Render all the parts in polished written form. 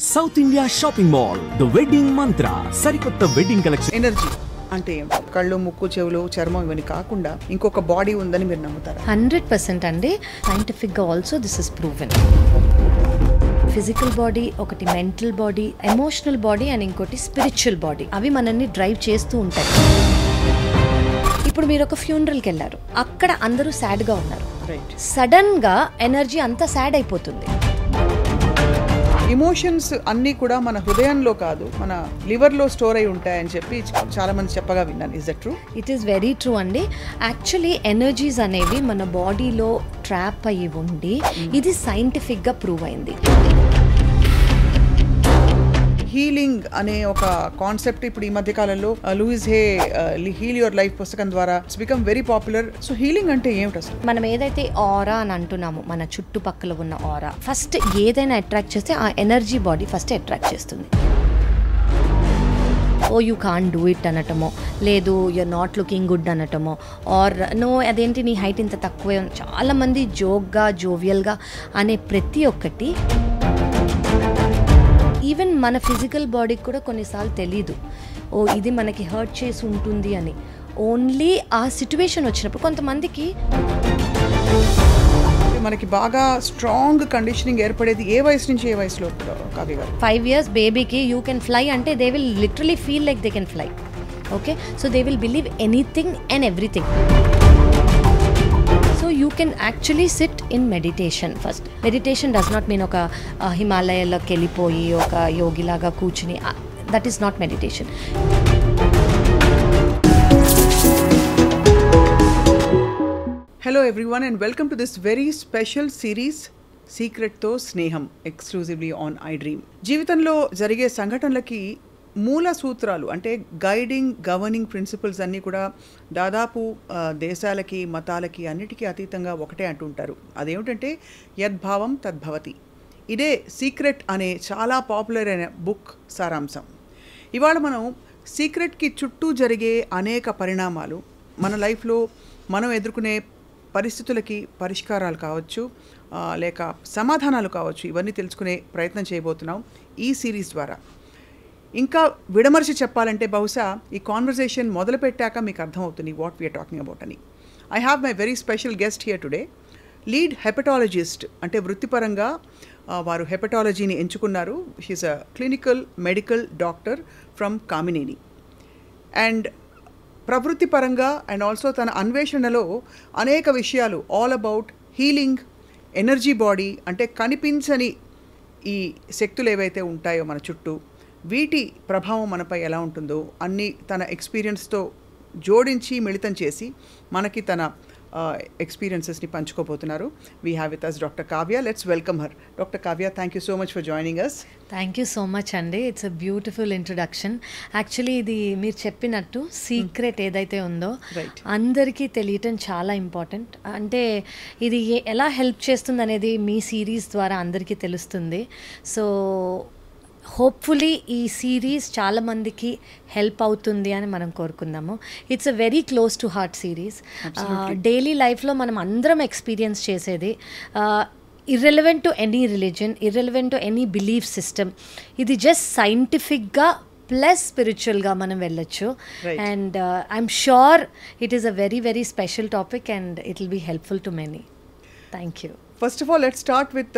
South India shopping mall the wedding మంత్ర సరికొత్త wedding collection. Energy అంటే కళ్ళు, ముక్కు, చెవులు, చర్మం ఇవన్నీ కాకుండా ఇంకొక బాడీ ఉందని మీరు నమ్ముతారా? 100% అండి. సైంటిఫిక్గా also this is proven. Physical body ఒకటి, mental body, emotional body and ఇంకోటి స్పిరిచువల్ బాడీ. అవి మనల్ని డ్రైవ్ చేస్తూ ఉంటాయి. ఇప్పుడు మీరు ఒక ఫ్యూనరల్కి వెళ్ళారు, అక్కడ అందరూ సాడ్గా ఉన్నారు. సడన్గా ఎనర్జీ అంతా సాడ్ అయిపోతుంది. ఎమోషన్స్ అన్నీ కూడా మన హృదయంలో కాదు, మన లివర్లో స్టోర్ అయి ఉంటాయని చెప్పి చాలా మంది చెప్పగా విన్నాను. Is that true? It is very true అండి. యాక్చువల్లీ ఎనర్జీస్ అనేవి మన బాడీలో ట్రాప్ అయ్యి ఉండి ఇది సైంటిఫిక్గా ప్రూవ్ అయింది. హీలింగ్ అనే ఒక కాన్సెప్ట్ ఇప్పుడు ఈ మధ్య కాలంలో Louise Hay heal your life పుస్తకం ద్వారా it's become very popular. So healing అంటే ఏమిటి అసలు? మనం ఏదైతే ఆరా అని అంటున్నామో, మన చుట్టుపక్కల ఉన్న ఆరా, ఫస్ట్ ఏదైనా అట్రాక్ట్ చేస్తే ఆ ఎనర్జీ బాడీ ఫస్ట్ అట్రాక్ట్ చేస్తుంది. Oh you can't do it అనటమో, లేదు యూఆర్ నాట్ లుకింగ్ గుడ్ అనటమో, ఆర్ నో అదేంటి నీ హైట్ ఇంత తక్కువే. చాలామంది జోక్గా, జోవియల్గా అనే ప్రతి ఒక్కటి ఈవెన్ మన ఫిజికల్ బాడీకి కూడా కొన్నిసార్లు తెలీదు, ఓ ఇది మనకి హర్ట్ చేసి ఉంటుంది అని. ఓన్లీ ఆ సిచ్యువేషన్ వచ్చినప్పుడు కొంతమందికి మనకి బాగా స్ట్రాంగ్ కండిషనింగ్ ఏర్పడేది ఏ వయసు నుంచి ఏ వయసులో కావ్య గారు? 5 years బేబీకి యూ కెన్ ఫ్లై అంటే they will literally feel like they can fly. Okay, so they will believe anything and everything. So you can actually sit in meditation first. Meditation does not mean ఒక హిమాలయాల్లోకి వెళ్ళిపోయి ఒక యోగిలాగా కూర్చుని, that is not meditation. Hello everyone and welcome to this very special series సీక్రెట్తో స్నేహం, exclusively on iDream. జీవితంలో జరిగే సంఘటనలకి మూల సూత్రాలు అంటే గైడింగ్, గవర్నింగ్ ప్రిన్సిపల్స్ అన్నీ కూడా దాదాపు దేశాలకి, మతాలకి అన్నిటికీ అతీతంగా ఒకటే అంటుంటారు. అదేమిటంటే యద్భావం తద్భవతి. ఇదే సీక్రెట్ అనే చాలా పాపులర్ అయిన బుక్ సారాంశం. ఇవాళ మనం సీక్రెట్కి చుట్టూ జరిగే అనేక పరిణామాలు, మన లైఫ్లో మనం ఎదుర్కొనే పరిస్థితులకి పరిష్కారాలు కావచ్చు, లేక సమాధానాలు కావచ్చు, ఇవన్నీ తెలుసుకునే ప్రయత్నం చేయబోతున్నాం ఈ సిరీస్ ద్వారా. ఇంకా విడమర్చి చెప్పాలంటే బహుశా ఈ కాన్వర్సేషన్ మొదలుపెట్టాక మీకు అర్థమవుతుంది వాట్ వీఆర్ టాకింగ్ అబౌట్ అని. I have my very special guest here today, lead hepatologist. అంటే వృత్తిపరంగా వారు హెపటాలజీని ఎంచుకున్నారు. She is a clinical medical doctor from Kamineni. And ప్రవృత్తి పరంగా అండ్ ఆల్సో తన అన్వేషణలో అనేక విషయాలు all about healing, energy body అంటే కనిపించని ఈ శక్తులు ఏవైతే ఉంటాయో మన చుట్టూ, వీటి ప్రభావం మనపై ఎలా ఉంటుందో అన్నీ తన ఎక్స్పీరియన్స్తో జోడించి మిళితం చేసి మనకి తన ఎక్స్పీరియన్సెస్ని పంచుకోబోతున్నారు. We have with us doctor Kavya. Let's welcome her. Doctor Kavya, thank you so much for joining us. Thank you so much అండి. It's a beautiful introduction. Actually ఇది మీరు చెప్పినట్టు సీక్రెట్ ఏదైతే ఉందో అందరికీ తెలియటం చాలా ఇంపార్టెంట్. అంటే ఇది ఎలా హెల్ప్ చేస్తుంది అనేది మీ సిరీస్ ద్వారా అందరికీ తెలుస్తుంది. సో హోప్ఫుల్లీ ఈ సిరీస్ చాలామందికి హెల్ప్ అవుతుంది అని మనం కోరుకుందాము. It's a very close to heart series. Daily లైఫ్లో మనం అందరం ఎక్స్పీరియన్స్ చేసేది, irrelevant to any religion, irrelevant to any belief system. ఇది జస్ట్ సైంటిఫిక్గా ప్లస్ స్పిరిచువల్గా మనం వెళ్ళొచ్చు. And I'm sure it is a very very special topic and it will be helpful to many. Thank you. First of all let's start with,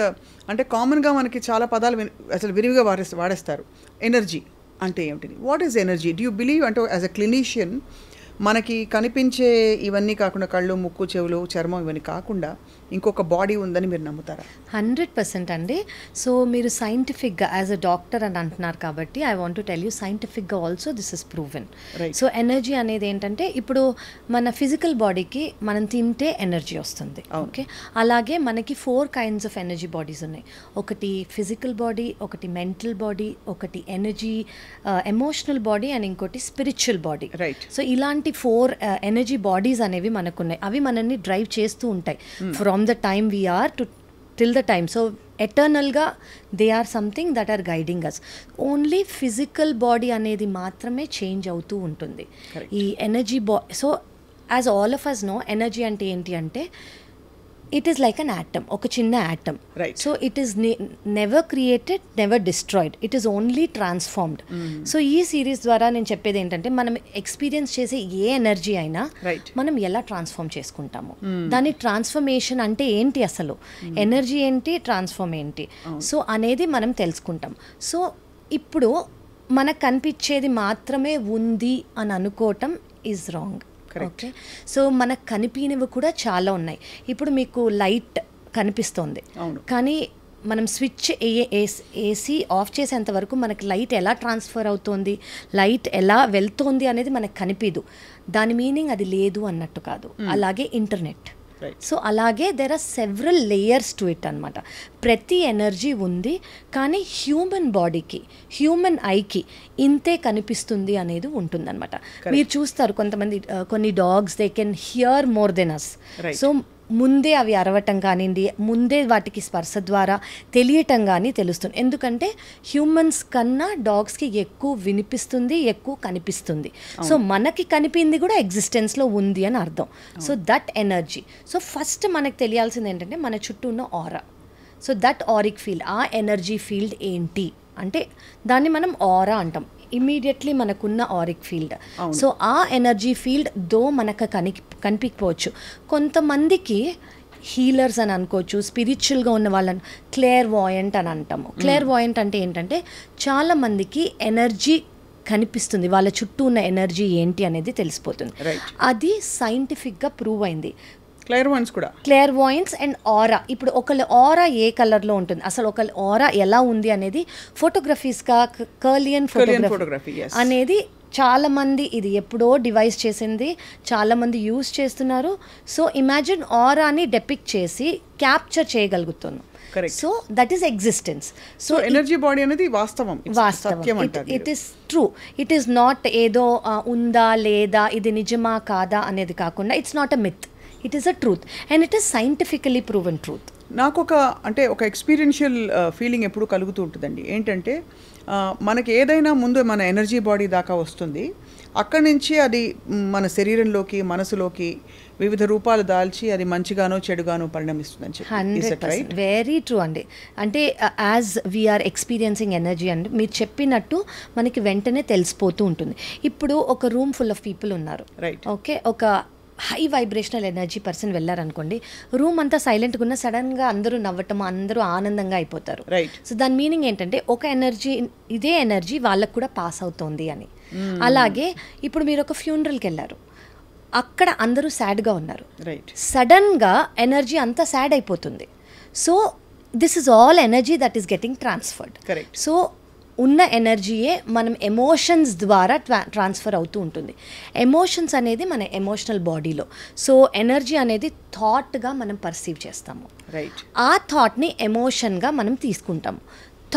అంటే కామన్గా మనకి చాలా పదాలు అసలు విరివిగా వాడేస్తారు. ఎనర్జీ అంటే ఏమిటి? What is energy? Do you believe అంటే యాజ్ అ క్లినీషియన్ మనకి కనిపించే ఇవన్నీ కాకుండా కళ్ళు, ముక్కు, చెవులు, చర్మం ఇవన్నీ కాకుండా ఇంకొక బాడీ ఉందని మీరు నమ్ముతారా? 100% అండి. సో మీరు సైంటిఫిక్గా యాజ్ అ డాక్టర్ అని అంటున్నారు కాబట్టి I want to tell you సైంటిఫిక్గా also this is proven. So energy అనేది ఏంటంటే ఇప్పుడు మన ఫిజికల్ బాడీకి మనం తింటే ఎనర్జీ వస్తుంది. ఓకే, అలాగే మనకి 4 kinds ఆఫ్ ఎనర్జీ బాడీస్ ఉన్నాయి. ఒకటి ఫిజికల్ బాడీ, ఒకటి మెంటల్ బాడీ, ఒకటి ఎనర్జీ ఎమోషనల్ బాడీ అండ్ ఇంకోటి స్పిరిచువల్ బాడీ. సో ఇలాంటి 4 ఎనర్జీ బాడీస్ అనేవి మనకున్నాయి. అవి మనల్ని డ్రైవ్ చేస్తూ ఉంటాయి from the time we're to till the time. So ఎటర్నల్గా they are something that are guiding us. Only physical body అనేది మాత్రమే చేంజ్ అవుతూ ఉంటుంది. ఈ energy so as all of us know, energy అంటే ఏంటి అంటే it is like an atom, ఒక చిన్న atom. Right. So it is never created, never destroyed, it is only transformed. So ఈ సిరీస్ ద్వారా నేను చెప్పేది ఏంటంటే మనం ఎక్స్పీరియన్స్ చేసే ఏ ఎనర్జీ అయినా Right. మనం ఎలా ట్రాన్స్ఫార్మ్ చేసుకుంటాము, దాని ట్రాన్స్ఫర్మేషన్ అంటే ఏంటి, అసలు ఎనర్జీ ఏంటి, ట్రాన్స్ఫార్మ్ ఏంటి, సో అనేది మనం తెలుసుకుంటాం. సో ఇప్పుడు మనకు కనిపించేది మాత్రమే ఉంది అని అనుకోవటం ఈజ్ రాంగ్. ఓకే, సో మనకు కనిపినవి కూడా చాలా ఉన్నాయి. ఇప్పుడు మీకు లైట్ కనిపిస్తోంది, కానీ మనం స్విచ్ ఏసీ ఆఫ్ చేసేంత వరకు మనకి లైట్ ఎలా ట్రాన్స్ఫర్ అవుతోంది, లైట్ ఎలా వెళ్తోంది అనేది మనకు కనిపించదు. దాని మీనింగ్ అది లేదు అన్నట్టు కాదు. అలాగే ఇంటర్నెట్. సో అలాగే there are several layers to it అనమాట. ప్రతి ఎనర్జీ ఉంది, కానీ హ్యూమన్ బాడీకి, హ్యూమన్ ఐకి ఇంతే కనిపిస్తుంది అనేది ఉంటుందన్నమాట. మీరు చూస్తారు కొంతమంది కొన్ని dogs they can hear more than us. So ముందే అవి అరవటం కానివ్వండి, ముందే వాటికి స్పర్శ ద్వారా తెలియటం కానీ తెలుస్తుంది. ఎందుకంటే హ్యూమన్స్ కన్నా డాగ్స్కి ఎక్కువ వినిపిస్తుంది, ఎక్కువ కనిపిస్తుంది. సో మనకి కనిపింది కూడా ఎగ్జిస్టెన్స్లో ఉంది అని అర్థం. So that energy. So first మనకు తెలియాల్సింది ఏంటంటే మన చుట్టూ ఉన్న ఆరా. సో దట్ ఆరిక్ ఫీల్డ్, ఆ ఎనర్జీ ఫీల్డ్ ఏంటి అంటే దాన్ని మనం ఆరా అంటాం. ఇమీడియట్లీ మనకున్న ఆరిక్ ఫీల్డ్. సో ఆ ఎనర్జీ ఫీల్డ్ దో మనకు కనిపించవచ్చు. కొంతమందికి హీలర్స్ అని అనుకోవచ్చు, స్పిరిచువల్గా ఉన్న వాళ్ళని క్లేర్ వాయంట్ అని అంటాము. క్లేర్ వాయంట్ అంటే ఏంటంటే చాలామందికి ఎనర్జీ కనిపిస్తుంది, వాళ్ళ చుట్టూ ఉన్న ఎనర్జీ ఏంటి అనేది తెలిసిపోతుంది. అది సైంటిఫిక్గా ప్రూవ్ అయింది. క్లియర్ వాయిన్స్ అండ్ ఆరా. ఇప్పుడు ఒకళ్ళ ఆరా ఏ కలర్లో ఉంటుంది, అసలు ఒకళ్ళ ఆరా ఎలా ఉంది అనేది ఫోటోగ్రఫీస్గా కర్లియన్ ఫోటోగ్రఫీ అనేది చాలా మంది, ఇది ఎప్పుడో డివైస్ చేసింది, చాలా మంది యూజ్ చేస్తున్నారు. సో ఇమాజిన్ ఆరాని డెపిక్ట్ చేసి క్యాప్చర్ చేయగలుగుతున్నాం. So that is existence. So energy body అనేది వాస్తవం. It is true. It is not ఏదో ఉందా లేదా, ఇది నిజమా కాదా అనేది కాకుండా it's not a myth, it is a truth and it is scientifically proven truth. నాకు ఒక ఎక్స్పీరియన్షియల్ ఫీలింగ్ ఎప్పుడు కలుగుతూ ఉంటుందండి. ఏంటంటే మనకి ఏదైనా ముందు మన ఎనర్జీ బాడీ దాకా వస్తుంది, అక్కడి నుంచి అది మన శరీరంలోకి, మనసులోకి వివిధ రూపాలు దాల్చి అది మంచిగానో చెడుగానో పరిణమిస్తుందని చెప్పి. 100% వెరీ ట్రూ అండి. అంటే యాజ్ వీఆర్ ఎక్స్పీరియన్సింగ్ ఎనర్జీ అండి, మీరు చెప్పినట్టు మనకి వెంటనే తెలిసిపోతూ ఉంటుంది. ఇప్పుడు ఒక రూమ్ ఫుల్ ఆఫ్ పీపుల్ ఉన్నారు, రైట్? ఓకే, ఒక హై వైబ్రేషనల్ ఎనర్జీ పర్సన్ వెళ్ళారనుకోండి, రూమ్ అంతా సైలెంట్గా ఉన్న సడన్గా అందరూ నవ్వటం, అందరూ ఆనందంగా అయిపోతారు. రైట్. సో దాని మీనింగ్ ఏంటంటే ఒక ఎనర్జీ, ఇదే ఎనర్జీ వాళ్ళకు కూడా పాస్ అవుతోంది అని. అలాగే ఇప్పుడు మీరు ఒక ఫ్యూనరల్కి వెళ్ళారు, అక్కడ అందరూ సాడ్గా ఉన్నారు, రైట్, సడన్గా ఎనర్జీ అంతా సాడ్ అయిపోతుంది. So this is all energy that is getting transferred. Correct. So ఉన్న ఎనర్జీయే మనం ఎమోషన్స్ ద్వారా ట్రాన్స్ఫర్ అవుతూ ఉంటుంది. ఎమోషన్స్ అనేది మన ఎమోషనల్ బాడీలో. సో ఎనర్జీ అనేది థాట్గా మనం పర్సీవ్ చేస్తాము, రైట్. ఆ థాట్ని ఎమోషన్గా మనం తీసుకుంటాము.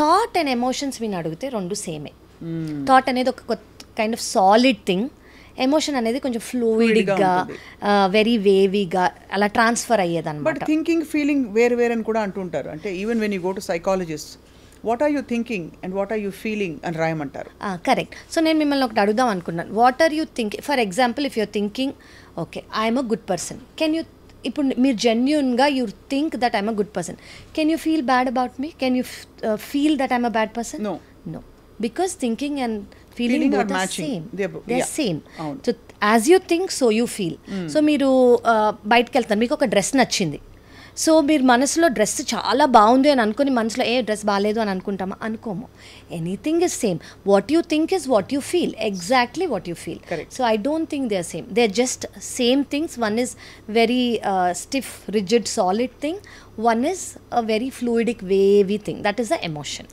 థాట్ అండ్ ఎమోషన్స్ విని అడిగితే రెండు సేమే. థాట్ అనేది ఒక kind of solid thing, emotion అనేది కొంచెం ఫ్లూయిడ్గా, వెరీ వేవీగా అలా ట్రాన్స్ఫర్ అయ్యేదన్నమాట. బట్ థింకింగ్, ఫీలింగ్ వేరు వేరు అని కూడా అంటుంటారు. అంటే even when you go to psychologist, what are you thinking and what are you feeling అని రాయమంటారు. కరెక్ట్. సో నేను మిమ్మల్ని ఒకటి అడుగుదాం అనుకున్నాను. What are you thinking? For example, if you're thinking okay I'm a good person, can you, ఇప్పుడు మీరు జెన్యూన్గా you think that I'm a good person, can you feel bad about me? Can you feel that I'm a bad person? No, no, because thinking and feeling both are same. They're same. So as you think, so you feel. So మీరు బయటకు వెళ్తారు, మీకు ఒక dress నచ్చింది, so మీరు మనసులో dress చాలా బాగుంది అని అనుకుని మనసులో ఏ డ్రెస్ బాగాలేదు అని అనుకుంటామా? అనుకోము. Anything is same. What you think is what you feel, exactly what you feel. So I don't think they are same, they are just same things. One is very stiff, rigid, solid thing, one is a very fluidic, wavy thing, that is the emotion.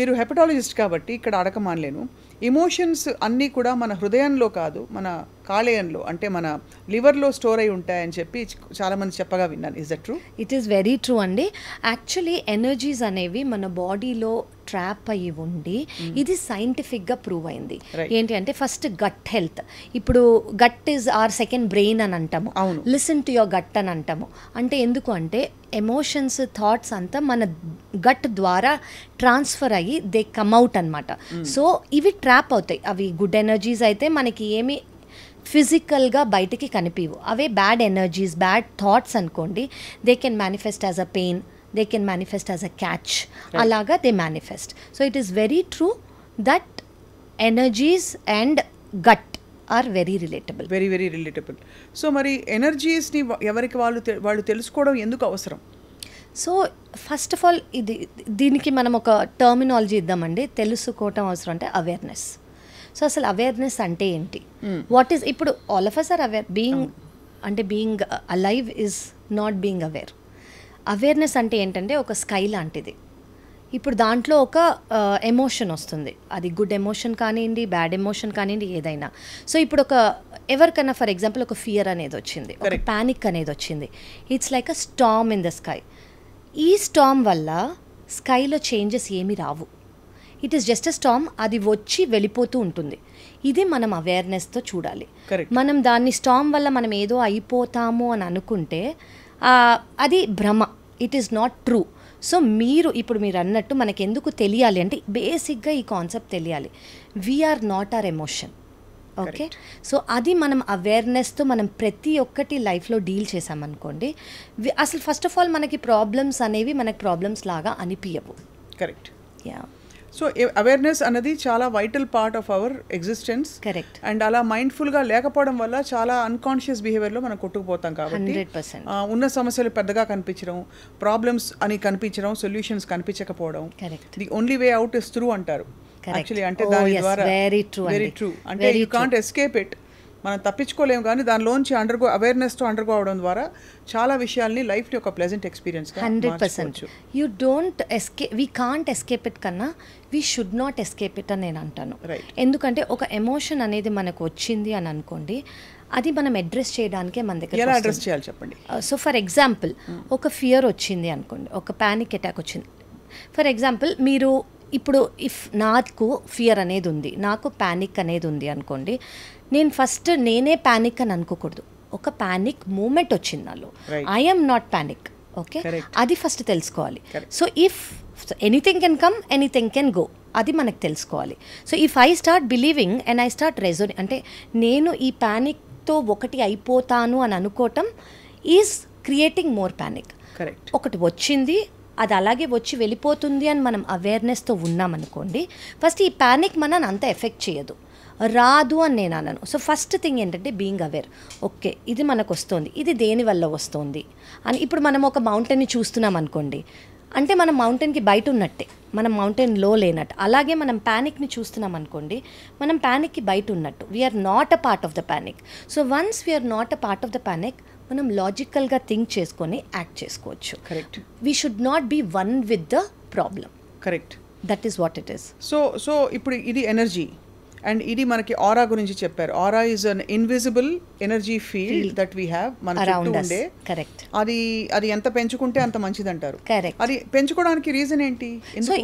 మీరు hepatologist కాబట్టి ఇక్కడ అడగమానలేను, emotions అన్నీ కూడా మన హృదయంలో కాదు, మన కాలేయంలో, అంటే మన లివర్లో స్టోర్ అయి ఉంటాయని చెప్పి చాలామంది చెప్పగా విన్నాను. Is that true? It is very true అండి. యాక్చువల్లీ ఎనర్జీస్ అనేవి మన బాడీలో ట్రాప్ అయ్యి ఉండి, ఇది సైంటిఫిక్గా ప్రూవ్ అయింది. ఏంటి అంటే ఫస్ట్ గట్ హెల్త్. ఇప్పుడు gut is our second brain అని అంటాము, లిసన్ టు యువర్ గట్ అని అంటాము. అంటే ఎందుకు అంటే ఎమోషన్స్, థాట్స్ అంతా మన గట్ ద్వారా ట్రాన్స్ఫర్ అయ్యి దే కమ్ అవుట్ అనమాట. సో ఇవి ట్రాప్ అవుతాయి. అవి గుడ్ ఎనర్జీస్ అయితే మనకి ఏమి ఫిజికల్గా బయటికి కనిపివు. అవే బ్యాడ్ ఎనర్జీస్, బ్యాడ్ థాట్స్ అనుకోండి, they can manifest as a pain, they can manifest as a catch, అలాగా they manifest. So it is very true that energies and gut are very relatable. Very very relatable. So మరి ఎనర్జీస్ని ఎవరికి వాళ్ళు తెలుసుకోవడం ఎందుకు అవసరం? So first of all దీనికి మనం ఒక టర్మినాలజీ ఇద్దామండి. తెలుసుకోవటం అవసరం అంటే అవేర్నెస్. సో అసలు అవేర్నెస్ అంటే ఏంటి? వాట్ ఈస్, ఇప్పుడు all of us are aware. Being alive is not being aware. Awareness అంటే ఏంటంటే ఒక స్కై లాంటిది. ఇప్పుడు దాంట్లో ఒక ఎమోషన్ వస్తుంది, అది గుడ్ ఎమోషన్ కానివ్వండి, బ్యాడ్ ఎమోషన్ కానివ్వండి, ఏదైనా. సో ఇప్పుడు ఎవరికైనా ఫర్ ఎగ్జాంపుల్ ఒక ఫియర్ అనేది వచ్చింది, ఒక ప్యానిక్ అనేది వచ్చింది. It's like a storm in the sky. ఈ స్టార్మ్ వల్ల స్కైలో చేంజెస్ ఏమీ రావు. It is just a storm, అది వచ్చి వెళ్ళిపోతూ ఉంటుంది. ఇది మనం అవేర్నెస్తో చూడాలి. మనం దాన్ని స్టార్మ్ వల్ల మనం ఏదో అయిపోతాము అని అనుకుంటే అది భ్రమ, it is not true. So ఇప్పుడు మీరు అన్నట్టు మనకి ఎందుకు తెలియాలి అంటే బేసిక్గా ఈ కాన్సెప్ట్ తెలియాలి. We're not our emotion. Okay, so అది మనం అవేర్నెస్తో మనం ప్రతి ఒక్కటి లైఫ్లో డీల్ చేసామనుకోండి, అసలు ఫస్ట్ ఆఫ్ ఆల్ మనకి ప్రాబ్లమ్స్ అనేవి మనకి ప్రాబ్లమ్స్ లాగా అనిపించవు. కరెక్ట్. యా. సో అవేర్నెస్ అన్నది చాలా vital part of our existence. Correct. And అలా మైండ్ఫుల్గా లేకపోవడం వల్ల చాలా అన్కాన్షియస్ బిహేవియర్లో మనం కొట్టుకుపోతాం. కాబట్టి 100% ఉన్న సమస్యలు పెద్దగా కనిపించడం, ప్రాబ్లమ్స్ అని కనిపించడం, సొల్యూషన్స్ కనిపించకపోవడం. The only way out is through అంటారు యాక్చువల్లీ. అంటే దాని ద్వారా వెరీ ట్రూ. అంటే యూ కాంట్ ఎస్కేప్ ఇట్, మనం తప్పించుకోలేము. కానీ దానిలోంచి అవేర్నెస్తో అండర్గో అవడం ద్వారా చాలా విషయాల్ని లైఫ్ని ఒక pleasant experience. 100%. You don't we can't escape it కన్నా we should not escape it అని నేను అంటాను. ఎందుకంటే ఒక ఎమోషన్ అనేది మనకు వచ్చింది అని అనుకోండి, అది మనం అడ్రస్ చేయడానికే మన దగ్గర. ఎలా అడ్రస్ చేయాలి చెప్పండి? సో ఫర్ ఎగ్జాంపుల్ ఒక ఫియర్ వచ్చింది అనుకోండి, ఒక ప్యానిక్ అటాక్ వచ్చింది ఫర్ ఎగ్జాంపుల్. మీరు ఇప్పుడు నాకు ఫియర్ అనేది ఉంది, నాకు ప్యానిక్ అనేది ఉంది అనుకోండి, నేను ఫస్ట్ నేనే ప్యానిక్ అని అనుకోకూడదు. ఒక ప్యానిక్ మూమెంట్ వచ్చింది నాలో, ఐఎమ్ నాట్ ప్యానిక్. ఓకే, అది ఫస్ట్ తెలుసుకోవాలి. So anything can come, anything can go, అది మనకు తెలుసుకోవాలి. So if I start believing and I start reasoning, అంటే నేను ఈ ప్యానిక్తో ఒకటి అయిపోతాను అని అనుకోవటం ఈజ్ క్రియేటింగ్ మోర్ ప్యానిక్. ఒకటి వచ్చింది, అది అలాగే వచ్చి వెళ్ళిపోతుంది అని మనం అవేర్నెస్తో ఉన్నామనుకోండి, ఫస్ట్ ఈ ప్యానిక్ మనని అంత ఎఫెక్ట్ చేయదు, రాదు అని నేను అన్నాను. సో ఫస్ట్ థింగ్ ఏంటంటే బీయింగ్ అవేర్. ఓకే, ఇది మనకు వస్తుంది, ఇది దేని వల్ల వస్తుంది అని. ఇప్పుడు మనం ఒక మౌంటైన్ని చూస్తున్నాం అనుకోండి, అంటే మనం మౌంటైన్కి బయట ఉన్నట్టే, మనం మౌంటైన్లో లేనట్టు. అలాగే మనం ప్యానిక్ని చూస్తున్నాం అనుకోండి, మనం ప్యానిక్కి బయట ఉన్నట్టు. We are not a part of the panic. So once we are not a part of the panic, మనం లాజికల్గా థింక్ చేసుకొని యాక్ట్ చేసుకోవచ్చు. Correct. We should not be one with the problem. Correct. That is what it is. So ఇప్పుడు ఇది energy, and ఇది మనకి aura గురించి చెప్పారు. Aura is an invisible energy field that we have మన చుట్టూ ఉండే. కరెక్ట్. అది ఎంత పెంచుకుంటే అంత మంచిది అంటారు. కరెక్ట్. అది పెంచుకోవడానికి రీజన్ ఏంటి?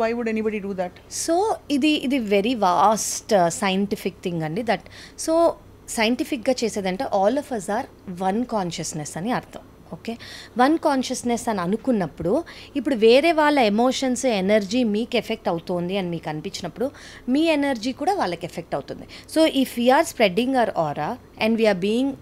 Why would anybody do that? So ఇది వెరీ వాస్ట్ సైంటిఫిక్ థింగ్ అండి. దట్ సో సైంటిఫిక్గా చేసేదంటే all of us are one consciousness అని అర్థం. ఓకే, వన్ కాన్షియస్నెస్ అని అనుకున్నప్పుడు, ఇప్పుడు వేరే వాళ్ళ ఎమోషన్స్, ఎనర్జీ మీకు ఎఫెక్ట్ అవుతుంది అని మీకు అనిపించినప్పుడు, మీ ఎనర్జీ కూడా వాళ్ళకి ఎఫెక్ట్ అవుతుంది. So if we're spreading our aura and we're being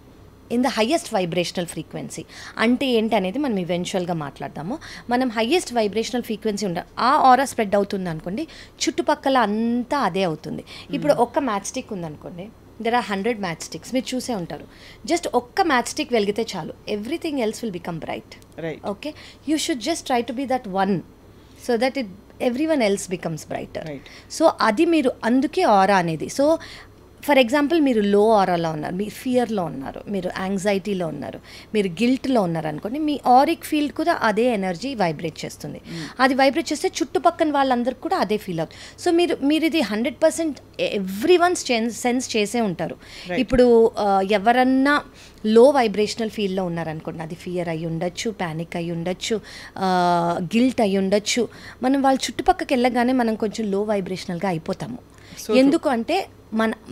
in the highest vibrational frequency, అంటే ఏంటి అనేది మనం ఈవెన్చువల్గా మాట్లాడదాము. మనం హయ్యెస్ట్ వైబ్రేషనల్ ఫ్రీక్వెన్సీ ఆ ఆరా స్ప్రెడ్ అవుతుంది అనుకోండి, చుట్టుపక్కల అంతా అదే అవుతుంది. ఇప్పుడు ఒక్క మ్యాచ్ స్టిక్ ఉందనుకోండి, దెర్ ఆర్ 100 మ్యాచ్ స్టిక్స్, మీరు చూసే ఉంటారు. జస్ట్ ఒక్క మ్యాచ్ స్టిక్ వెలిగితే చాలు, everything else will become bright. Okay, you should just try to be that one so that everyone else becomes brighter. So అది మీరు, అందుకే ఆరా అనేది. సో ఫర్ ఎగ్జాంపుల్ మీరు లో ఆరాలో ఉన్నారు, మీరు ఫియర్లో ఉన్నారు, మీరు యాంగ్జైటీలో ఉన్నారు, మీరు గిల్ట్లో ఉన్నారు అనుకోండి, మీ ఆరిక్ ఫీల్డ్ కూడా అదే ఎనర్జీ వైబ్రేట్ చేస్తుంది. అది వైబ్రేట్ చేస్తే చుట్టుపక్కల వాళ్ళందరికీ కూడా అదే ఫీల్ అవుతుంది. సో మీరు ఇది 100% ఎవ్రీ వన్ సెన్స్ చేసే ఉంటారు. ఇప్పుడు ఎవరన్నా లో వైబ్రేషనల్ ఫీల్డ్లో ఉన్నారనుకోండి, అది ఫియర్ అయి ఉండొచ్చు, ప్యానిక్ అయి ఉండొచ్చు, గిల్ట్ అయి ఉండొచ్చు, మనం వాళ్ళ చుట్టుపక్కకి వెళ్ళగానే మనం కొంచెం లో వైబ్రేషనల్గా అయిపోతాము. ఎందుకు అంటే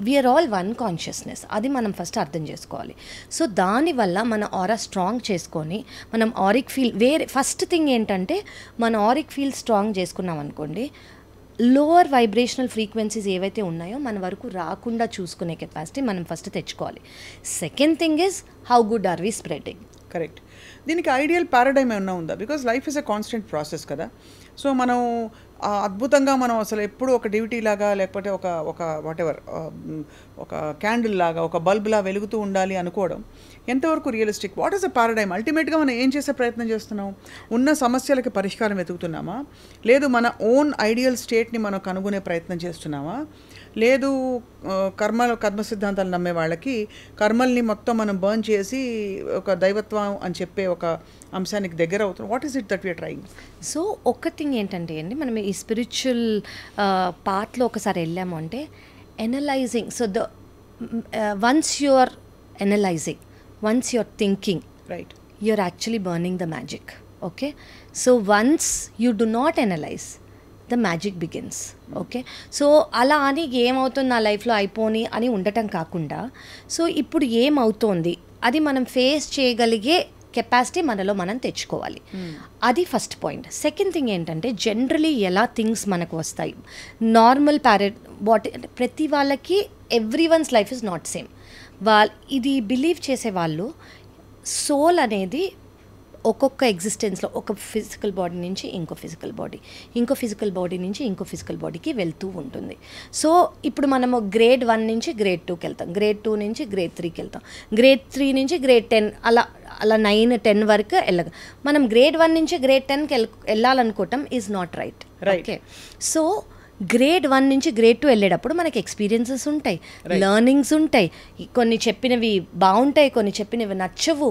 వీఆర్ ఆల్ వన్ కాన్షియస్నెస్, అది మనం ఫస్ట్ అర్థం చేసుకోవాలి. సో దానివల్ల మన ఆరా స్ట్రాంగ్ చేసుకొని మనం ఆరిక్ ఫీల్ ఫస్ట్ థింగ్ ఏంటంటే మన ఆరిక్ ఫీల్ స్ట్రాంగ్ చేసుకున్నాం అనుకోండి, లోవర్ వైబ్రేషనల్ ఫ్రీక్వెన్సీస్ ఏవైతే ఉన్నాయో మన వరకు రాకుండా చూసుకునే కెపాసిటీ మనం ఫస్ట్ తెచ్చుకోవాలి. Second thing is how good are we spreading. Correct. దీనికి ఐడియల్ పారాడైమ్ ఏమన్నా ఉందా? Because life is a constant process కదా. సో మనం అద్భుతంగా మనం అసలు ఎప్పుడు ఒక డ్యూటీ లాగా లేకపోతే ఒక ఒక వాటెవర్ ఒక క్యాండిల్ లాగా ఒక బల్బ్లా వెలుగుతూ ఉండాలి అనుకోవడం ఎంతవరకు realistic? What is the paradigm? అల్టిమేట్గా మనం ఏం చేసే ప్రయత్నం చేస్తున్నాం? ఉన్న సమస్యలకి పరిష్కారం వెతుకుతున్నామా? లేదు మన ఓన్ ఐడియల్ స్టేట్ని మనం కనుగొనే ప్రయత్నం చేస్తున్నామా? లేదు కర్మ సిద్ధాంతాలు నమ్మే వాళ్ళకి కర్మల్ని మొత్తం మనం బర్న్ చేసి ఒక దైవత్వం అని చెప్పే ఒక అంశానికి దగ్గర అవుతున్నాం. What is it that we're trying? So ఒక థింగ్ ఏంటంటే అండి, మనం ఈ స్పిరిచువల్ పాత్లో ఒకసారి వెళ్ళాము అంటే analysing. So once you're analysing, once you're thinking, right, you're actually burning the magic. Okay, so once you do not analyze, the magic begins. Okay, so అలా అని ఏమవుతుంది నా లైఫ్లో అయిపోని అని ఉండటం కాకుండా, సో ఇప్పుడు ఏమవుతోంది అది మనం ఫేస్ చేయగలిగే కెపాసిటీ మనలో మనం తెచ్చుకోవాలి. అది ఫస్ట్ పాయింట్. సెకండ్ థింగ్ ఏంటంటే జనరలీ ఎలా థింగ్స్ మనకు వస్తాయి, నార్మల్ వాట్ ప్రతి వాళ్ళకి every one's life is not same. ఇది బిలీవ్ చేసే వాళ్ళు సోల్ అనేది ఒక్కొక్క ఎగ్జిస్టెన్స్లో ఒక ఫిజికల్ బాడీ నుంచి ఇంకో ఫిజికల్ బాడీ, ఇంకో ఫిజికల్ బాడీ నుంచి ఇంకో ఫిజికల్ బాడీకి వెళ్తూ ఉంటుంది. సో ఇప్పుడు మనము గ్రేడ్ 1 నుంచి గ్రేడ్ 2కి వెళ్తాం, గ్రేడ్ 2 నుంచి గ్రేడ్ 3కి వెళ్తాం, గ్రేడ్ 3 నుంచి గ్రేడ్ 10, అలా 9-10 వరకు వెళ్ళగా మనం గ్రేడ్ 1 నుంచి గ్రేడ్ 10కి వెళ్ళాలనుకోవటం is not right. Okay, so grade 1 నుంచి గ్రేడ్ 2 వెళ్ళేటప్పుడు మనకి ఎక్స్పీరియన్సెస్ ఉంటాయి, లెర్నింగ్స్ ఉంటాయి, కొన్ని చెప్పినవి బాగుంటాయి, కొన్ని చెప్పినవి నచ్చవు.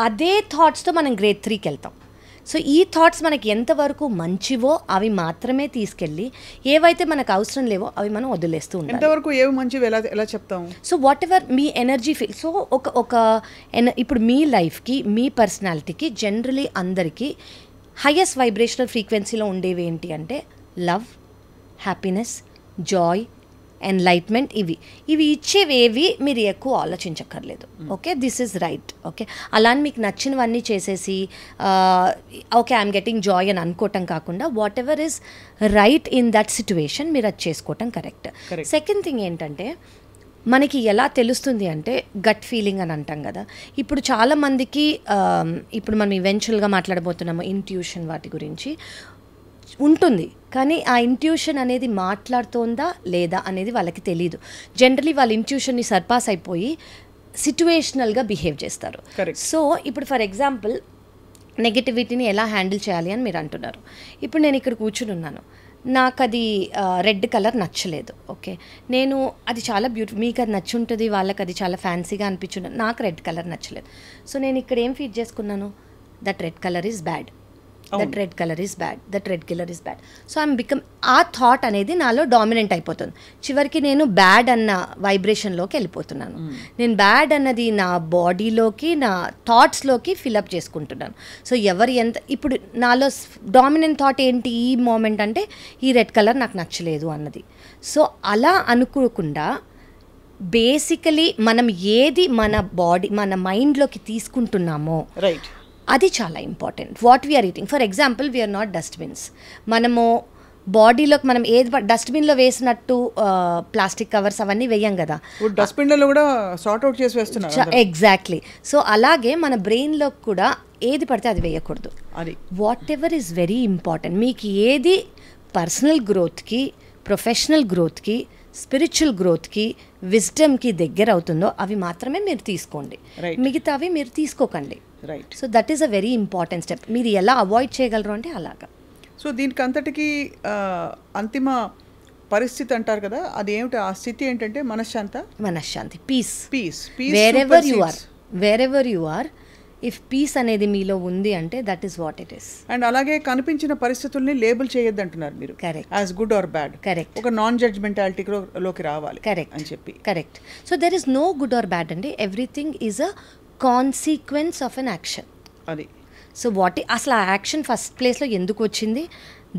అదే థాట్స్తో మనం గ్రేడ్ 3కి వెళ్తాం. సో ఈ థాట్స్ మనకి ఎంతవరకు మంచివో అవి మాత్రమే తీసుకెళ్ళి, ఏవైతే మనకు అవసరం లేవో అవి మనం వదిలేస్తూ ఉంటాం. ఎంతవరకు ఏవి మంచివి ఎలా చెప్తాం? So what ever me energy feel. So ఇప్పుడు మీ లైఫ్కి, మీ పర్సనాలిటీకి, జనరలీ అందరికీ హైయెస్ట్ వైబ్రేషనల్ ఫ్రీక్వెన్సీలో ఉండేవి ఏంటి అంటే లవ్, హ్యాపీనెస్, జాయ్, ఎన్లైట్మెంట్. ఇవి ఇచ్చేవేవి మీరు ఎక్కువ ఆలోచించక్కర్లేదు. Okay, this is right. Okay, అలా మీకు నచ్చినవన్నీ చేసేసి ఓకే ఐఎమ్ గెటింగ్ జాయ్ అని అనుకోవటం కాకుండా what ever is right in that situation మీరు అది చేసుకోవటం కరెక్ట్. సెకండ్ థింగ్ ఏంటంటే మనకి ఎలా తెలుస్తుంది అంటే గట్ ఫీలింగ్ అని అంటాం కదా. ఇప్పుడు చాలామందికి ఇప్పుడు మనం ఈవెన్చువల్గా మాట్లాడబోతున్నాము ఇంట్యూషన్ వాటి గురించి ఉంటుంది, కానీ ఆ ఇంట్యూషన్ అనేది మాట్లాడుతోందా లేదా అనేది వాళ్ళకి తెలియదు. జనరలీ వాళ్ళ ఇంట్యూషన్ని సర్పాస్ అయిపోయి సిట్యువేషనల్గా బిహేవ్ చేస్తారు. సో ఇప్పుడు ఫర్ ఎగ్జాంపుల్ నెగటివిటీని ఎలా హ్యాండిల్ చేయాలి అని మీరు అంటున్నారు. ఇప్పుడు నేను ఇక్కడ కూర్చుని ఉన్నాను, నాకు అది రెడ్ కలర్ నచ్చలేదు. ఓకే, నేను అది చాలా బ్యూటిఫుల్, మీకు అది నచ్చుంటుంది, వాళ్ళకి అది చాలా ఫ్యాన్సీగా అనిపించుంటుంది, నాకు రెడ్ కలర్ నచ్చలేదు. సో నేను ఇక్కడ ఏం ఫీడ్ చేసుకున్నాను, that red colour is bad, that red colour is bad, that red colour is bad. So I'm become ఆ థాట్ అనేది నాలో డామినెంట్ అయిపోతుంది. చివరికి నేను బ్యాడ్ అన్న వైబ్రేషన్లోకి వెళ్ళిపోతున్నాను. నేను బ్యాడ్ అన్నది నా బాడీలోకి, నా థాట్స్లోకి ఫిల్అప్ చేసుకుంటున్నాను. సో ఎవరు ఎంత ఇప్పుడు నాలో డామినెంట్ థాట్ ఏంటి ఈ మూమెంట్ అంటే ఈ రెడ్ కలర్ నాకు నచ్చలేదు అన్నది. సో అలా అనుకోకుండా బేసికలీ మనం ఏది మన బాడీ, మన మైండ్లోకి తీసుకుంటున్నామో రైట్, అది చాలా important. What we're eating, for example we're not dustbins. మనము బాడీలోకి మనం ఏది డస్ట్బిన్లో వేసినట్టు ప్లాస్టిక్ కవర్స్ అవన్నీ వేయం కదా, డస్ట్బిన్లలో కూడా సార్ట్ అవుట్ చేసి వేస్తున్నారు. ఎగ్జాక్ట్లీ. సో అలాగే మన బ్రెయిన్లో కూడా ఏది పడితే అది వేయకూడదు. అది what ever is very important. మీకు ఏది పర్సనల్ గ్రోత్కి, ప్రొఫెషనల్ గ్రోత్కి, స్పిరిచువల్ గ్రోత్కి, విజ్డమ్కి దగ్గర అవుతుందో అవి మాత్రమే మీరు తీసుకోండి, మిగతావి మీరు తీసుకోకండి. Right. So that is a very important step. మీరు ఎలా అవాయిడ్ చేయగలరు అంటే అలాగా. సో దీనికి అంతటికి అంతిమ పరిస్థితి అంటారు కదా, అది ఏమిటి? ఆ స్థితి ఏంటంటే మనశ్శాంతి, peace. Wherever you are if peace అనేది మీలో ఉంది అంటే that is what it is. And అలాగే కనిపించిన పరిస్థితుల్ని లేబుల్ చేయొద్దు అంటున్నారు మీరు. Correct. As good or bad. Correct. ఒక నాన్ జడ్జ్మెంటాలిటీలోకి రావాలి. కరెక్ట్ అని చెప్పి. Correct. So there is no good or bad అండి, everything is a consequence of an action. అది. సో అసలు ఆ యాక్షన్ ఫస్ట్ ప్లేస్లో ఎందుకు వచ్చింది,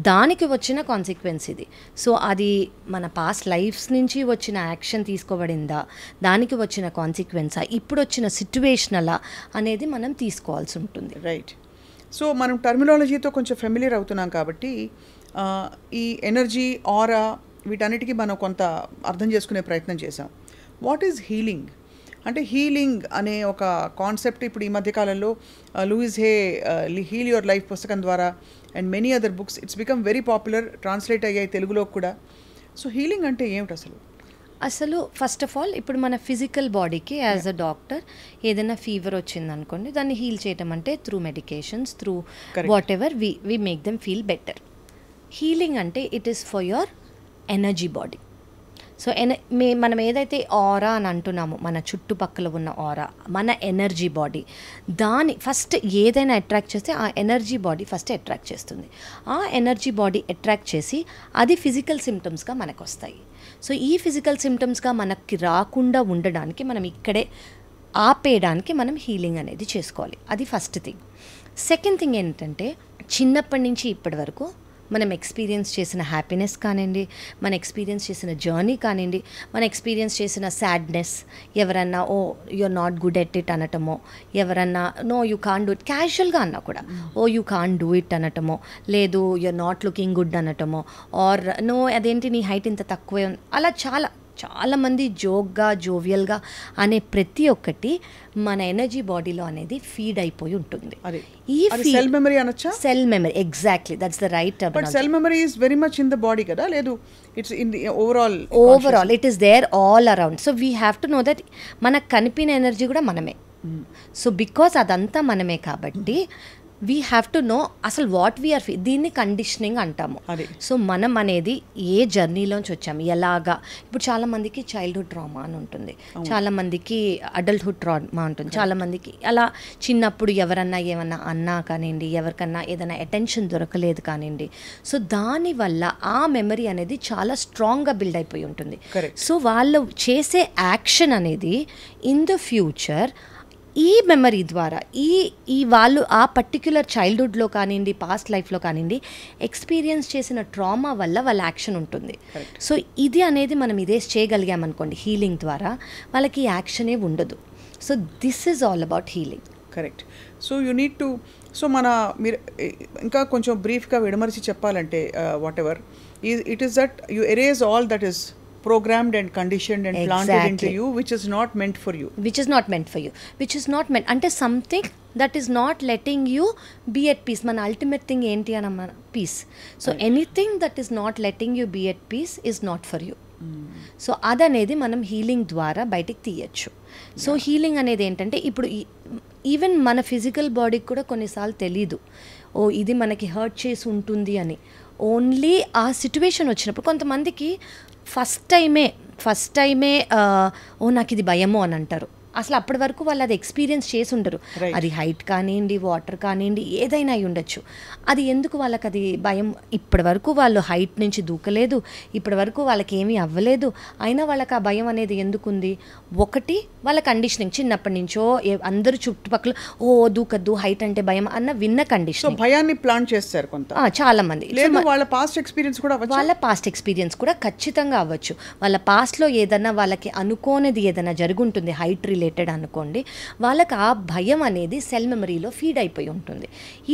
దానికి వచ్చిన కాన్సిక్వెన్స్ ఇది. సో అది మన పాస్ట్ లైఫ్స్ నుంచి వచ్చిన యాక్షన్ తీసుకోబడిందా, దానికి వచ్చిన కాన్సిక్వెన్సా, ఇప్పుడు వచ్చిన సిట్యువేషనలా అనేది మనం తీసుకోవాల్సి ఉంటుంది. రైట్. సో మనం టర్మినాలజీతో కొంచెం ఫెమిలియర్ అవుతున్నాం కాబట్టి ఈ ఎనర్జీ ఆరా వీటన్నిటికీ మనం కొంత అర్థం చేసుకునే ప్రయత్నం చేసాం. వాట్ ఈజ్ హీలింగ్ అంటే హీలింగ్ అనే ఒక కాన్సెప్ట్ ఇప్పుడు ఈ మధ్యకాలంలో Louise Hay heal your life పుస్తకం ద్వారా and many other books it's become very popular, translate అయ్యాయి తెలుగులో కూడా. సో హీలింగ్ అంటే ఏమిటి అసలు ఫస్ట్ ఆఫ్ ఆల్ ఇప్పుడు మన ఫిజికల్ బాడీకి యాజ్ అ డాక్టర్ ఏదైనా ఫీవర్ వచ్చిందనుకోండి, దాన్ని హీల్ చేయటం అంటే through medications, through whatever we make them feel better. Healing అంటే it is for your energy body. So మనం ఏదైతే ఆరా అని అంటున్నామో, మన చుట్టుపక్కల ఉన్న ఆరా, మన ఎనర్జీ బాడీ, దాన్ని ఫస్ట్ ఏదైనా అట్రాక్ట్ చేస్తే ఆ ఎనర్జీ బాడీ ఫస్ట్ అట్రాక్ట్ చేస్తుంది. ఆ ఎనర్జీ బాడీ అట్రాక్ట్ చేసి అది ఫిజికల్ సిమ్టమ్స్గా మనకు వస్తాయి. సో ఈ ఫిజికల్ సిమ్టమ్స్గా మనకి రాకుండా ఉండడానికి, మనం ఇక్కడే ఆపేయడానికి మనం హీలింగ్ అనేది చేసుకోవాలి. అది ఫస్ట్ థింగ్. సెకండ్ థింగ్ ఏంటంటే చిన్నప్పటి నుంచి ఇప్పటి వరకు మనం ఎక్స్పీరియన్స్ చేసిన హ్యాపీనెస్ కానివ్వండి, మన ఎక్స్పీరియన్స్ చేసిన జర్నీ కానివ్వండి, మన ఎక్స్పీరియన్స్ చేసిన సాడ్నెస్, ఎవరన్నా oh you're not good at it అనటమో, ఎవరన్నా no you can do it క్యాజువల్గా అన్నా కూడా oh you can do it అనటమో, లేదు యూఆర్ నాట్ లుకింగ్ గుడ్ అనటమో, ఆర్ నో అదేంటి నీ హైట్ ఇంత తక్కువే ఉంది, అలా చాలామంది జోక్గా జోవియల్గా అనే ప్రతి ఒక్కటి మన ఎనర్జీ బాడీలో అనేది ఫీడ్ అయిపోయి ఉంటుంది. ఈ సెల్ మెమరీ అనొచ్చా? Cell memory, exactly, that's the right. But cell memory is very much in the body కదా, లేదు it's in the overall it is there all around. So we have to know that మనకు కనిపిన energy కూడా మనమే. So because అదంతా మనమే కాబట్టి we have to no అసలు వాట్ వీఆర్ దీన్ని కండిషనింగ్ అంటాము. సో మనం అనేది ఏ జర్నీలోంచి వచ్చాము, ఎలాగా. ఇప్పుడు చాలామందికి చైల్డ్హుడ్ ట్రామా అని ఉంటుంది, చాలామందికి అడల్ట్హుడ్ ట్రామా ఉంటుంది, చాలామందికి అలా చిన్నప్పుడు ఎవరన్నా ఏమన్నా అన్నా కానివ్వండి, ఎవరికన్నా ఏదైనా అటెన్షన్ దొరకలేదు కానివ్వండి. సో దానివల్ల ఆ మెమరీ అనేది చాలా స్ట్రాంగ్గా బిల్డ్ అయిపోయి ఉంటుంది. సో వాళ్ళు చేసే యాక్షన్ అనేది ఇన్ ద ఫ్యూచర్ ఈ మెమరీ ద్వారా ఈ వాళ్ళు ఆ పర్టిక్యులర్ చైల్డ్హుడ్లో కానివ్వండి, పాస్ట్ లైఫ్లో కానివ్వండి, ఎక్స్పీరియన్స్ చేసిన ట్రామా వల్ల వాళ్ళ యాక్షన్ ఉంటుంది. సో ఇది అనేది మనం ఇదే చేయగలిగామనుకోండి హీలింగ్ ద్వారా, వాళ్ళకి యాక్షనే ఉండదు. So this is all about healing. Correct. So you need to మీరు ఇంకా కొంచెం బ్రీఫ్గా విడమరిచి చెప్పాలంటే what ever it is that you erase all that is programmed and conditioned and planted into you which is not meant for you, which is not meant ante something that is not letting you be at peace. Mana ultimate thing enti anama peace. So anything that is not letting you be at peace is not for you. So అదనేది మనం healing ద్వారా బయటికి తీయచ్చు. So healing అనేది ఏంటంటే ఇప్పుడు even మన physical బాడీకి కూడా కొన్నిసార్లు తెలీదు ఓ ఇది మనకి హర్ట్ చేసి ఉంటుంది అని. ఓన్లీ ఆ సిచ్యువేషన్ వచ్చినప్పుడు కొంతమందికి ఫస్ట్ టైమే ఓ నాకు ఇది భయము అని అంటారు. అసలు అప్పటి వరకు వాళ్ళు అది ఎక్స్పీరియన్స్ చేసి ఉండరు. అది హైట్ కానివ్వండి, వాటర్ కానివ్వండి, ఏదైనా అయి ఉండొచ్చు. అది ఎందుకు వాళ్ళకి అది భయం, ఇప్పటి వరకు వాళ్ళు హైట్ నుంచి దూకలేదు, ఇప్పటి వరకు వాళ్ళకి ఏమీ అవ్వలేదు, అయినా వాళ్ళకి ఆ భయం అనేది ఎందుకుంది? ఒకటి వాళ్ళ కండిషనింగ్, చిన్నప్పటి నుంచో అందరూ చుట్టుపక్కల ఓ దూకద్దు హైట్ అంటే భయం అన్న విన్న కండిషన్, భయాన్ని ప్లాన్ చేస్తారు కొంత చాలా మంది. వాళ్ళ పాస్ట్ ఎక్స్పీరియన్స్ కూడా ఖచ్చితంగా అవ్వచ్చు. వాళ్ళ పాస్ట్లో ఏదన్నా వాళ్ళకి అనుకోనిది ఏదైనా జరుగుంటుంది హైట్ రిలేటెడ్ అనుకోండి, వాళ్ళకి ఆ భయం అనేది సెల్ మెమరీలో ఫీడ్ అయిపోయి ఉంటుంది.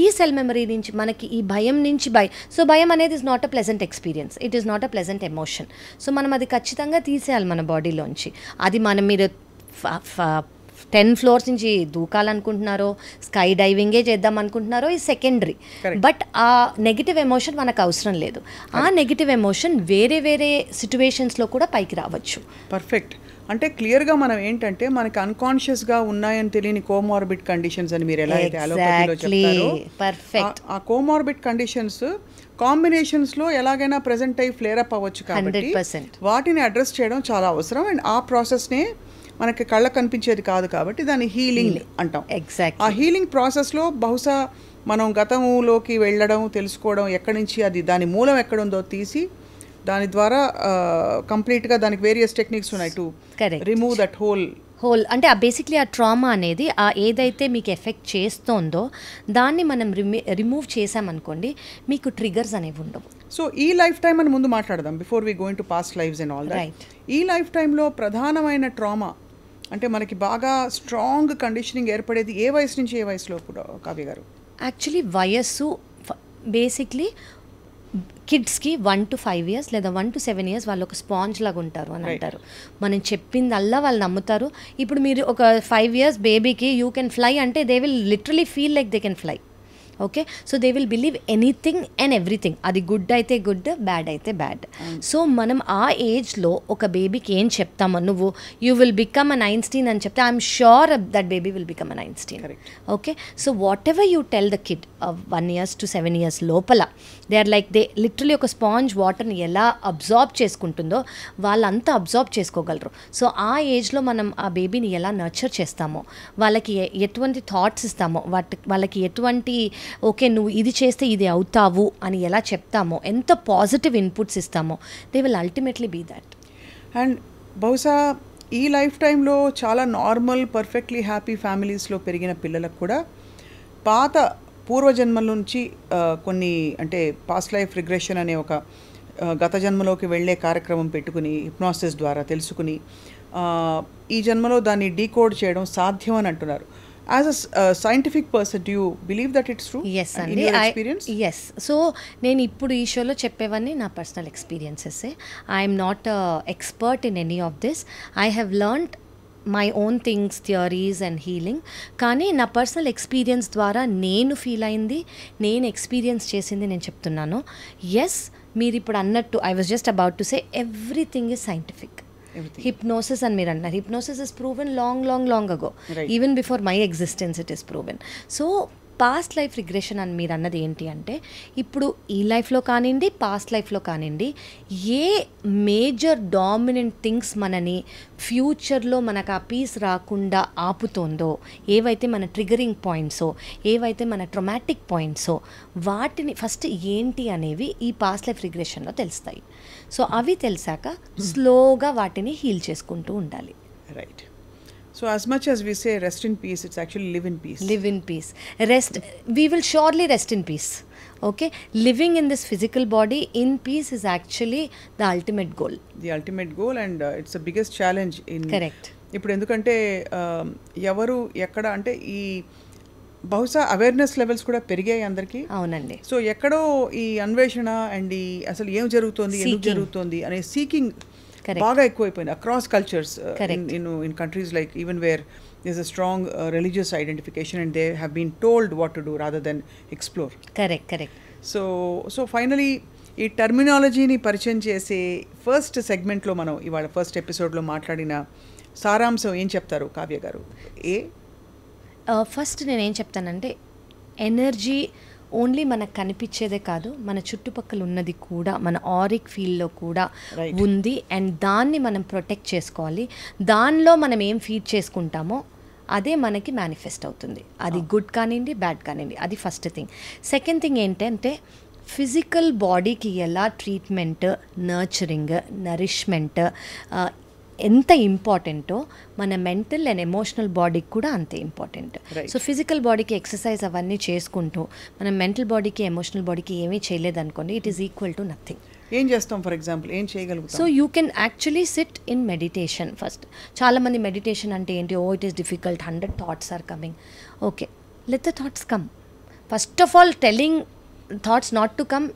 ఈ సెల్ మెమరీ నుంచి మనకి ఈ భయం నుంచి సో భయం అనేది is not a pleasant experience, it is not a pleasant emotion. So మనం అది ఖచ్చితంగా తీసేయాలి మన బాడీలోంచి. అది మీరు 10 floors నుంచి దూకాలనుకుంటున్నారో, స్కై డైవింగే చేద్దాం అనుకుంటున్నారో, ఈ సెకండరీ. బట్ ఆ నెగిటివ్ ఎమోషన్ మనకు అవసరం లేదు. ఆ నెగిటివ్ ఎమోషన్ వేరే వేరే సిచ్యువేషన్స్లో కూడా పైకి రావచ్చు. పర్ఫెక్ట్. అంటే క్లియర్గా మనం ఏంటంటే మనకి అన్కాన్షియస్గా ఉన్నాయని తెలియని కోమార్బిడ్ కండిషన్స్ అని మీరు ఎలా అయితే అలోపతిలో చెప్తారో, పర్ఫెక్ట్, ఆ కోమార్బిడ్ కండిషన్స్ కాంబినేషన్స్లో ఎలాగైనా ప్రెజెంట్ అయ్యి ఫ్లేర్ అప్ అవ్వచ్చు. కాబట్టి వాటిని అడ్రస్ చేయడం చాలా అవసరం. అండ్ ఆ ప్రాసెస్నే మనకి కళ్ళకు కనిపించేది కాదు కాబట్టి దాన్ని హీలింగ్ అంటాం. ఎగ్జాక్ట్. ఆ హీలింగ్ ప్రాసెస్లో బహుశా మనం గతంలోకి వెళ్ళడం, తెలుసుకోవడం, ఎక్కడి నుంచి అది దాని మూలం ఎక్కడుందో తీసి దాని ద్వారా కంప్లీట్గా దానికి వేరియస్ టెక్నిక్స్ ఉన్నాయి టు రిమూవ్ దట్ హోల్ అంటే బేసిక్లీ ఆ ట్రామా అనేది ఏదైతే మీకు ఎఫెక్ట్ చేస్తోందో దాన్ని మనం రిమూవ్ చేసామనుకోండి, మీకు ట్రిగర్స్ అనేవి ఉండవు. సో ఈ లైఫ్ టైం అని ముందు మాట్లాడదాం, before we going to past lives and all that. ఈ లైఫ్ టైంలో ప్రధానమైన ట్రామా అంటే మనకి బాగా స్ట్రాంగ్ కండిషనింగ్ ఏర్పడేది ఏ వయసు నుంచి ఏ వయసులో కూడా కావ్య గారు? యాక్చువల్లీ వయస్సు బేసిక్లీ కిడ్స్కి 1 to 5 years లేదా 1 to 7 years వాళ్ళు ఒక స్పాంజ్ లాగా ఉంటారు అని అంటారు. మనం చెప్పిందల్లా వాళ్ళు నమ్ముతారు. ఇప్పుడు మీరు ఒక 5 years బేబీకి యూ కెన్ ఫ్లై అంటే they will literally feel like they can fly. Okay, so they will believe anything and everything. అది గుడ్ అయితే గుడ్, బ్యాడ్ అయితే బ్యాడ్. సో మనం ఆ ఏజ్లో ఒక బేబీకి ఏం చెప్తామో, నువ్వు you will become an Einstein అని చెప్తే I'm sure that baby will become an Einstein. Okay, so what ever you tell the kid 1 years to 7 years లోపల they are like they literally ఒక స్పాంజ్ వాటర్ని ఎలా అబ్జార్బ్ చేసుకుంటుందో వాళ్ళంతా absorb చేసుకోగలరు. So ఆ ఏజ్లో మనం ఆ బేబీని ఎలా నర్చర్ చేస్తామో, వాళ్ళకి ఎటువంటి థాట్స్ ఇస్తామో, వాళ్ళకి ఎటువంటి ఓకే నువ్వు ఇది చేస్తే ఇది అవుతావు అని ఎలా చెప్తామో, ఎంత పాజిటివ్ ఇన్పుట్స్ ఇస్తామో, they will ultimately be that. And బహుశా ఈ లైఫ్ టైంలో చాలా నార్మల్ పర్ఫెక్ట్లీ హ్యాపీ ఫ్యామిలీస్లో పెరిగిన పిల్లలకు కూడా పాత పూర్వజన్మల నుంచి కొన్ని అంటే పాస్ట్ లైఫ్ రిగ్రెషన్ అనే ఒక గత జన్మలోకి వెళ్ళే కార్యక్రమం పెట్టుకుని హిప్నాసిస్ ద్వారా తెలుసుకుని ఈ జన్మలో దాన్ని డీకోడ్ చేయడం సాధ్యం అని అంటున్నారు. As a scientific person, do you believe that it's true? Yes, in Andy. your experience? Yes. So, నేను ఇప్పుడు ఈ షోలో చెప్పేవన్నీ నా personal experiences. I'm not expert in any of this. I have learned my own things, theories and healing. కానీ నా personal experience ద్వారా నేను ఫీల్ అయింది, నేను ఎక్స్పీరియన్స్ చేసింది నేను చెప్తున్నాను. ఎస్, మీరు ఇప్పుడు అన్నట్టు I was just about to say everything is scientific. Hypnosis and మీరు అన్నారు, hypnosis is proven long ago. Right. Even before my existence it is proven. So past life regression అని మీరు అన్నది ఏంటి అంటే, ఇప్పుడు ఈ లైఫ్లో కానివ్వండి, పాస్ట్ లైఫ్లో కానివ్వండి, ఏ మేజర్ డామినెంట్ థింగ్స్ మనని ఫ్యూచర్లో మనకు ఆ పీస్ రాకుండా ఆపుతోందో, ఏవైతే మన ట్రిగరింగ్ పాయింట్సో, ఏవైతే మన ట్రొమాటిక్ పాయింట్సో, వాటిని ఫస్ట్ ఏంటి అనేవి ఈ పాస్ట్ లైఫ్ రిగ్రెషన్లో తెలుస్తాయి. సో అవి తెలిసాక స్లోగా వాటిని హీల్ చేసుకుంటూ ఉండాలి. Right. So as much as we say rest in peace, it's actually live in peace. Live in peace. Rest. We will surely rest in peace. Okay? Living in this physical body in peace is actually the ultimate goal. The ultimate goal, and it's the biggest challenge in... Correct. ఇప్పుడు ఎందుకంటే ఎవరు ఎక్కడ అంటే ఈ బహుశా awareness levels కూడా పెరిగాయి అందరికీ. అవునండి. సో ఎక్కడో ఈ అన్వేషణ అండ్ ఈ అసలు ఏం జరుగుతోంది, ఎందుకు జరుగుతోంది అనే సీకింగ్ బాగా ఎక్కువైపోయింది across cultures in countries like even where there's a strong religious identification and they have been told what to do rather than explore. Correct. So finally ఈ టర్మినాలజీని పరిచయం చేసే ఫస్ట్ సెగ్మెంట్లో మనం ఇవాళ ఫస్ట్ ఎపిసోడ్లో మాట్లాడిన సారాంశం ఏం చెప్తారు కావ్య గారు? ఫస్ట్ నేనేం చెప్తానంటే, ఎనర్జీ ఓన్లీ మనకు కనిపించేదే కాదు, మన చుట్టుపక్కల ఉన్నది కూడా మన ఆరిక్ ఫీల్డ్లో కూడా ఉంది. అండ్ దాన్ని మనం ప్రొటెక్ట్ చేసుకోవాలి. దానిలో మనం ఏం ఫీడ్ చేసుకుంటామో అదే మనకి మేనిఫెస్ట్ అవుతుంది. అది గుడ్ కానివ్వండి, బ్యాడ్ కానివ్వండి. అది ఫస్ట్ థింగ్. సెకండ్ థింగ్ ఏంటంటే, ఫిజికల్ బాడీకి ఎలా ట్రీట్మెంట్, నర్చరింగ్, నరిష్మెంట్ ఎంత ఇంపార్టెంటో మన మెంటల్ అండ్ ఎమోషనల్ బాడీకి కూడా అంతే ఇంపార్టెంట్. సో ఫిజికల్ బాడీకి ఎక్సర్సైజ్ అవన్నీ చేసుకుంటూ మనం మెంటల్ బాడీకి, ఎమోషనల్ బాడీకి ఏమీ చేయలేదనుకోండి, it is equal to nothing. ఏం చేస్తాం ఫర్ ఎగ్జాంపుల్, ఏం చేయగలుగుతాం? So you can actually sit in meditation first. చాలామంది మెడిటేషన్ అంటే ఏంటి, it is difficult, 100 thoughts are coming. Okay, let the thoughts come. First of all telling thoughts not to come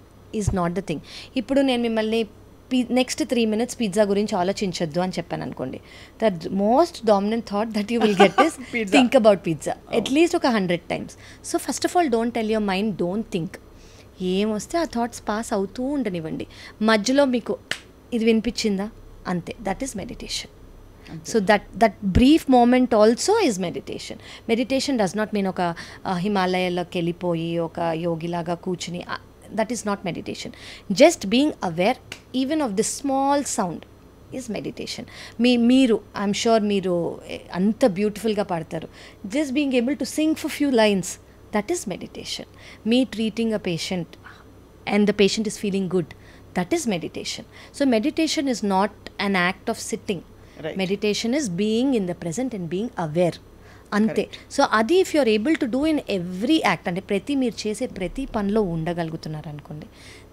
is not the thing. ఇప్పుడు నేను మిమ్మల్ని next 3 minutes pizza గురించి ఆలోచించొద్దు అని చెప్పాను అనుకోండి, the most dominant thought that you will get is think about pizza at least ఒక 100 times. So first of all don't tell your mind, don't think. ఏమొస్తే ఆ థాట్స్ పాస్ అవుతూ ఉండనివ్వండి. మధ్యలో మీకు ఇది వినిపించిందా, అంతే, that is meditation. So that brief moment also is meditation. Meditation does not mean ఒక హిమాలయాల్లోకి వెళ్ళిపోయి ఒక యోగిలాగా కూర్చుని, that is not meditation. Just being aware even of the small sound is meditation. Meeru, I'm sure meeru anta beautiful ga paadtaru. Just being able to sing for few lines, that is meditation. Me treating a patient and the patient is feeling good, that is meditation. So meditation is not an act of sitting. Right. Meditation is being in the present and being aware. అంతే. So అది if you're able to do in every act, అంటే మీరు చేసే ప్రతి పనిలో ఉండగలుగుతున్నారు అనుకోండి,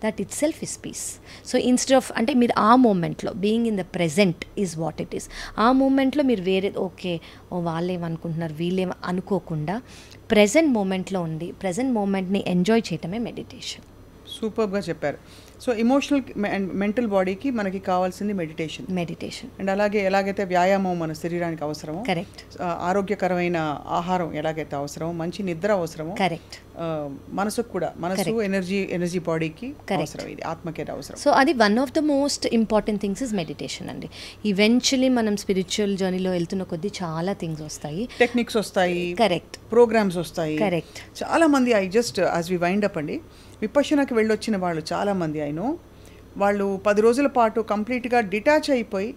that itself is peace. So instead of అంటే మీరు ఆ మూమెంట్లో being in the present is what it is. ఆ మూమెంట్లో మీరు వేరే ఓకే వాళ్ళేమనుకుంటున్నారు వీళ్ళేం అనుకోకుండా ప్రెజెంట్ మూమెంట్లో ఉండి ప్రెజెంట్ మూమెంట్ని ఎంజాయ్ చేయటమే మెడిటేషన్. సూపర్గా చెప్పారు. సో ఎమోషనల్ అండ్ మెంటల్ బాడీకి మనకి కావాల్సింది మెడిటేషన్. అండ్ అలాగే ఎలాగైతే వ్యాయామం మన శరీరానికి అవసరమో, కరెక్ట్, ఆరోగ్యకరమైన ఆహారం ఎలాగైతే అవసరమో, మంచి నిద్ర అవసరమో, కరెక్ట్, మనసుకు కూడా, మనసు ఎనర్జీ బాడీకి అవసరం, ఇది ఆత్మకి అవసరం. సో అది one of the most important things is meditation అండి. ఈవెన్చువలీ మనం స్పిరిచువల్ జర్నీలో వెళ్తున్న కొద్దీ చాలా థింగ్స్ వస్తాయి, టెక్నిక్స్ వస్తాయి, కరెక్ట్, ప్రోగ్రామ్స్ వస్తాయి, కరెక్ట్. చాలా మంది యాజ్ వి వైండ్ అప్ అండి, విపశ్యనకి వెళ్ళొచ్చిన వాళ్ళు చాలామంది వాళ్ళు 10 రోజుల పాటు కంప్లీట్గా డిటాచ్ అయిపోయి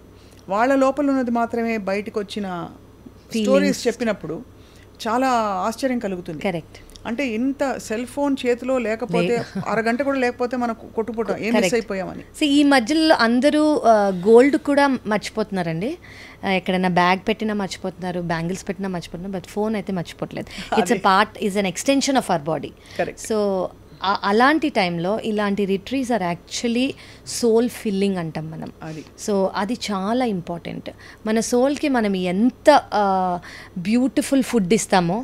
వాళ్ళ లోపల ఉన్నది మాత్రమే బయటకు వచ్చిన స్టోరీస్ చెప్పినప్పుడు చాలా ఆశ్చర్యం కలుగుతుంది. కరెక్ట్. అంటే ఇంత సెల్ ఫోన్ చేతిలో లేకపోతే, అరగంట కూడా లేకపోతే మనకు కొట్టుకుంటాం, ఏం మిస్ అయిపోయామని. సో ఈ మధ్యలో అందరూ గోల్డ్ కూడా మర్చిపోతున్నారండి. ఎక్కడైనా బ్యాగ్ పెట్టినా మర్చిపోతున్నారు, బ్యాంగిల్స్ పెట్టినా మర్చిపోతున్నారు, బట్ ఫోన్ అయితే మర్చిపోవట్లేదు. It's is an extension of our body. So అలాంటి టైంలో ఇలాంటి retreats are actually soul filling అంటాం మనం. సో అది చాలా ఇంపార్టెంట్. మన సోల్కి మనం ఎంత బ్యూటిఫుల్ ఫుడ్ ఇస్తామో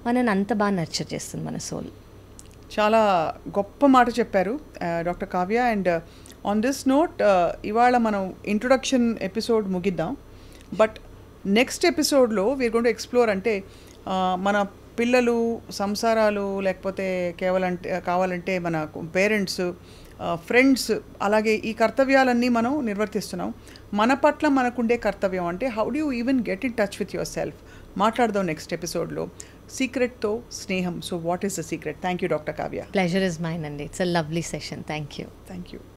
మనని అంత బాగా నర్చర్ చేస్తుంది మన సోల్. చాలా గొప్ప మాట చెప్పారు doctor Kavya. And on this note ఇవాళ మనం ఇంట్రొడక్షన్ ఎపిసోడ్ ముగిద్దాం. బట్ నెక్స్ట్ ఎపిసోడ్లో వీఆర్ గోయింగ్ టు ఎక్స్ప్లోర్, అంటే మన పిల్లలు, సంసారాలు, లేకపోతే కావాలంటే మన పేరెంట్స్, ఫ్రెండ్స్, అలాగే ఈ కర్తవ్యాలన్నీ మనం నిర్వర్తిస్తున్నాం. మన పట్ల మనకుండే కర్తవ్యం అంటే how do you even get in touch with yourself మాట్లాడదాం నెక్స్ట్ ఎపిసోడ్లో. సీక్రెట్తో స్నేహం. So what is the secret? Thank you doctor Kavya. Pleasure is mine అండి. It's a lovely session. Thank you.